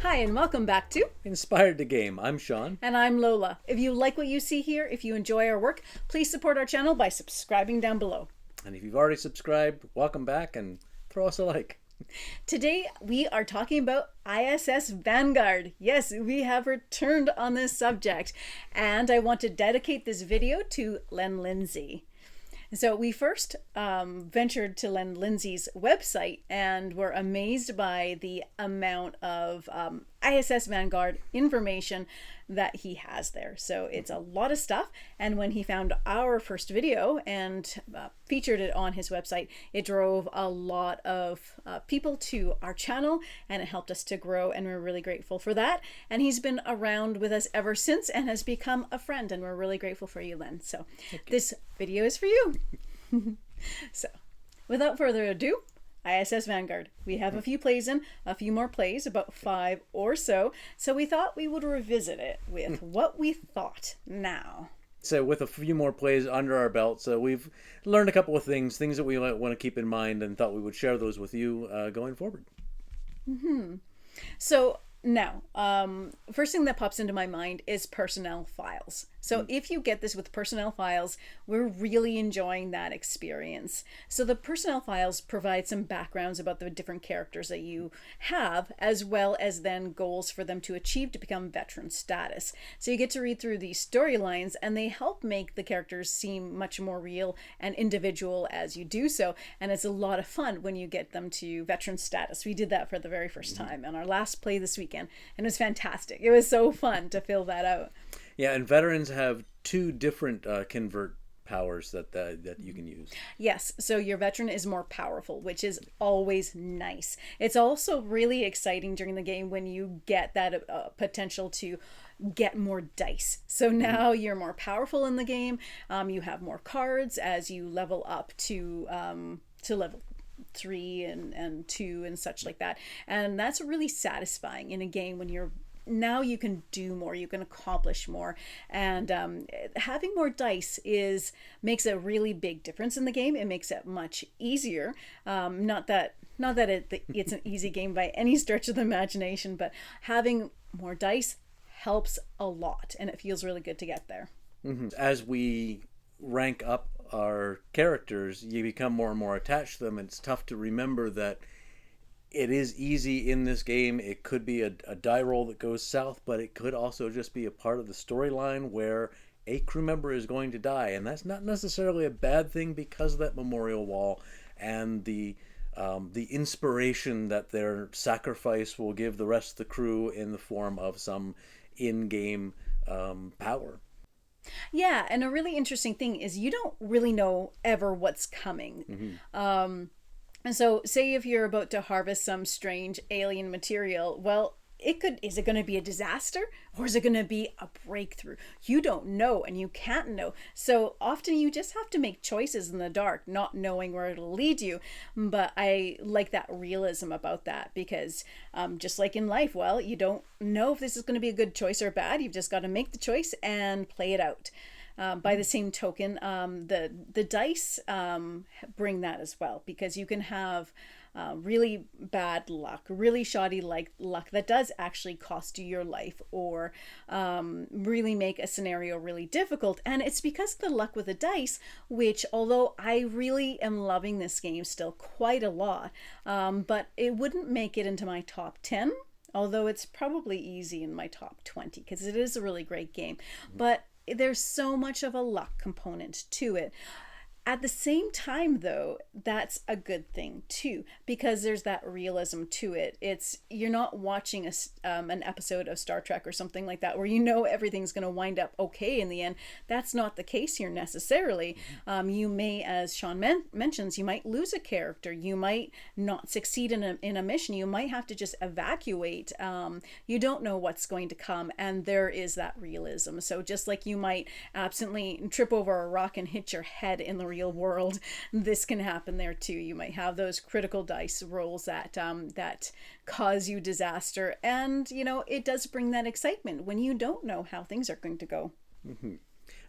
Hi, and welcome back to Inspired to Game. I'm Sean. And I'm Lola. If you like what you see here, if you enjoy our work, please support our channel by subscribing down below. And if you've already subscribed, welcome back and throw us a like. Today we are talking about ISS Vanguard. Yes, we have returned on this subject, and I want to dedicate this video to Len Lindsay. So we first ventured to Len Lindsay's website and were amazed by the amount of ISS Vanguard information that he has there. So it's a lot of stuff. And when he found our first video and featured it on his website, it drove a lot of people to our channel, and it helped us to grow, and we're really grateful for that. And he's been around with us ever since and has become a friend, and we're really grateful for you, Len. So this video is for you. So without further ado, ISS Vanguard. We have a few plays in, a few more plays, about 5 or so. So we thought we would revisit it with what we thought now. So with a few more plays under our belt, so we've learned a couple of things that we want to keep in mind, and thought we would share those with you going forward. So now, first thing that pops into my mind is personnel files. So if you get this with personnel files, we're really enjoying that experience. So the personnel files provide some backgrounds about the different characters that you have, as well as then goals for them to achieve to become veteran status. So you get to read through these storylines, and they help make the characters seem much more real and individual as you do so. And it's a lot of fun when you get them to veteran status. We did that for the very first time on our last play this weekend, and it was fantastic. It was so fun to fill that out. Yeah, and veterans have 2 different convert powers that you can use. Yes, so your veteran is more powerful, which is always nice. It's also really exciting during the game when you get that potential to get more dice. So now you're more powerful in the game. You have more cards as you level up to level 3 and 2 and such like that. And that's really satisfying in a game when now you can do more, you can accomplish more, and having more dice makes a really big difference in the game. It makes it much easier. Not that it's an easy game by any stretch of the imagination, but having more dice helps a lot, and it feels really good to get there. As we rank up our characters, you become more and more attached to them, and it's tough to remember that it is easy in this game. It could be a die roll that goes south, but it could also just be a part of the storyline where a crew member is going to die, and that's not necessarily a bad thing because of that memorial wall and the inspiration that their sacrifice will give the rest of the crew in the form of some in-game power. Yeah, and a really interesting thing is you don't really know ever what's coming. And so say if you're about to harvest some strange alien material, well, is it going to be a disaster, or is it going to be a breakthrough? You don't know, and you can't know. So often you just have to make choices in the dark, not knowing where it'll lead you. But I like that realism about that, because just like in life, well, you don't know if this is going to be a good choice or bad. You've just got to make the choice and play it out. By the same token, the dice bring that as well, because you can have really bad luck, really shoddy luck that does actually cost you your life, or really make a scenario really difficult. And it's because of the luck with the dice, which, although I really am loving this game still quite a lot, but it wouldn't make it into my top 10. Although it's probably easy in my top 20, because it is a really great game. But there's so much of a luck component to it. At the same time, though, that's a good thing too, because there's that realism to it. You're not watching an episode of Star Trek or something like that where you know everything's going to wind up okay in the end. That's not the case here necessarily. You may, as Sean mentions, you might lose a character. You might not succeed in a mission. You might have to just evacuate. You don't know what's going to come, and there is that realism. So just like you might absently trip over a rock and hit your head in the real world, this can happen there too. You might have those critical dice rolls that cause you disaster, and it does bring that excitement when you don't know how things are going to go.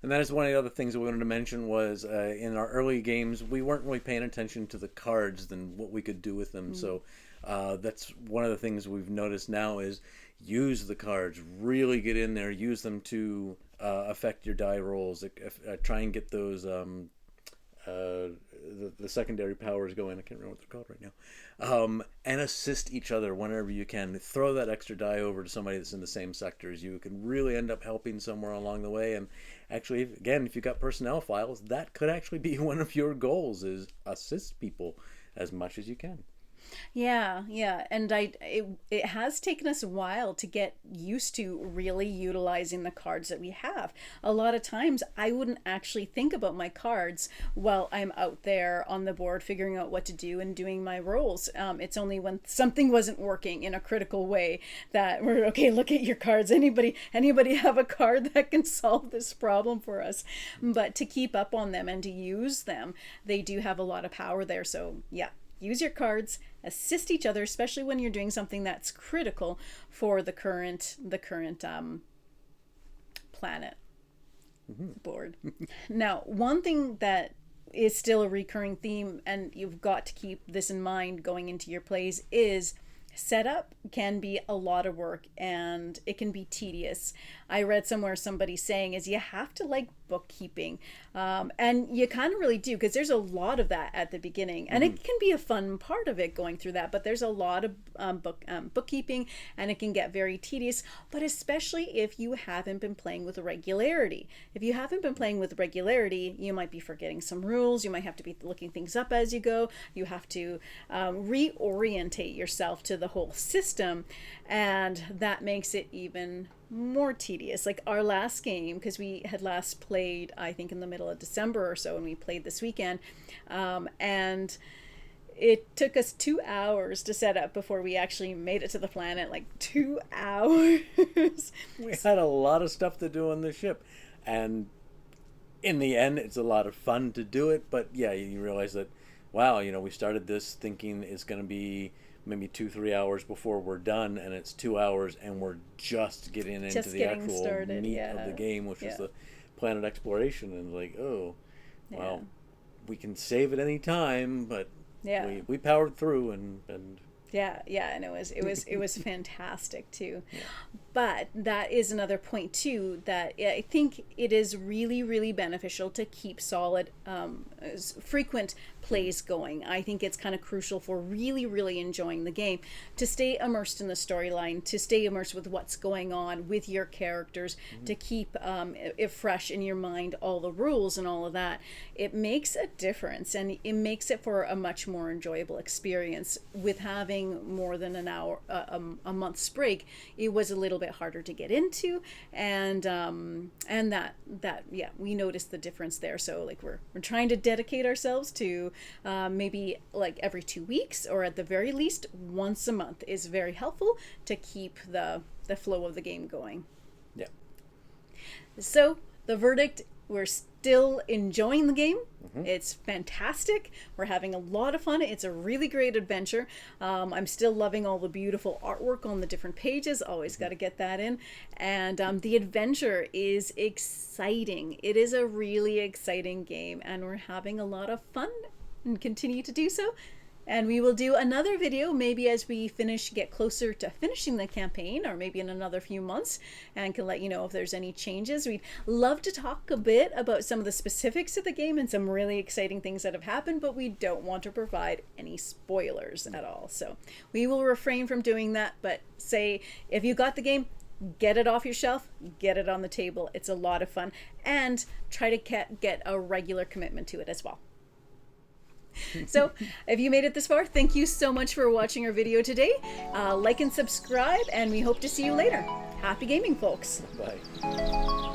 And that is one of the other things that we wanted to mention was in our early games, we weren't really paying attention to the cards than what we could do with them. So That's one of the things we've noticed now is use the cards, really get in there, use them to affect your die rolls, try and get those the secondary powers going. I can't remember what they're called right now. And assist each other whenever you can. Throw that extra die over to somebody that's in the same sector as you. You can really end up helping somewhere along the way. And actually, again, if you've got personnel files, that could actually be one of your goals, is assist people as much as you can. Yeah, yeah, and it has taken us a while to get used to really utilizing the cards that we have. A lot of times I wouldn't actually think about my cards while I'm out there on the board figuring out what to do and doing my rolls. It's only when something wasn't working in a critical way that we're, okay, look at your cards. Anybody have a card that can solve this problem for us? But to keep up on them and to use them, they do have a lot of power there. So yeah. Use your cards, assist each other, especially when you're doing something that's critical for the current planet board. Now, one thing that is still a recurring theme, and you've got to keep this in mind going into your plays, is setup can be a lot of work and it can be tedious. I read somewhere somebody saying is you have to like bookkeeping, and you kind of really do, because there's a lot of that at the beginning, and it can be a fun part of it going through that, but there's a lot of bookkeeping, and it can get very tedious, but especially if you haven't been playing with regularity. If you haven't been playing with regularity, you might be forgetting some rules, you might have to be looking things up as you go, you have to reorientate yourself to the whole system, and that makes it even more tedious. Like our last game, because we had last played I think in the middle of December or so, and we played this weekend, and it took us 2 hours to set up before we actually made it to the planet. Like 2 hours. We had a lot of stuff to do on the ship, and in the end it's a lot of fun to do it. But yeah, you realize that, wow, we started this thinking it's going to be maybe 2-3 hours before we're done, and it's 2 hours and we're just getting into the actual started, meat of the game, which is the planet exploration. And like, oh, well, we can save at any time, but we powered through and and it was fantastic too. But that is another point too, that I think it is really, really beneficial to keep solid frequent plays going. I think it's kind of crucial for really, really enjoying the game, to stay immersed in the storyline, to stay immersed with what's going on with your characters, to keep it fresh in your mind, all the rules and all of that. It makes a difference, and it makes it for a much more enjoyable experience. With having more than an hour, a month's break, it was a little bit harder to get into, and that we noticed the difference there. So like we're trying to dedicate ourselves to maybe like every 2 weeks, or at the very least once a month, is very helpful to keep the flow of the game going. Yeah. So the verdict: we're still enjoying the game. It's fantastic. We're having a lot of fun. It's a really great adventure. I'm still loving all the beautiful artwork on the different pages. Always got to get that in. And the adventure is exciting. It is a really exciting game, and we're having a lot of fun and continue to do so. And we will do another video maybe as we get closer to finishing the campaign, or maybe in another few months, and can let you know if there's any changes. We'd love to talk a bit about some of the specifics of the game and some really exciting things that have happened, but we don't want to provide any spoilers at all. So we will refrain from doing that, but say if you got the game, get it off your shelf, get it on the table. It's a lot of fun, and try to get a regular commitment to it as well. So if you made it this far, thank you so much for watching our video today. Like and subscribe, and we hope to see you later. Happy gaming, folks. Bye.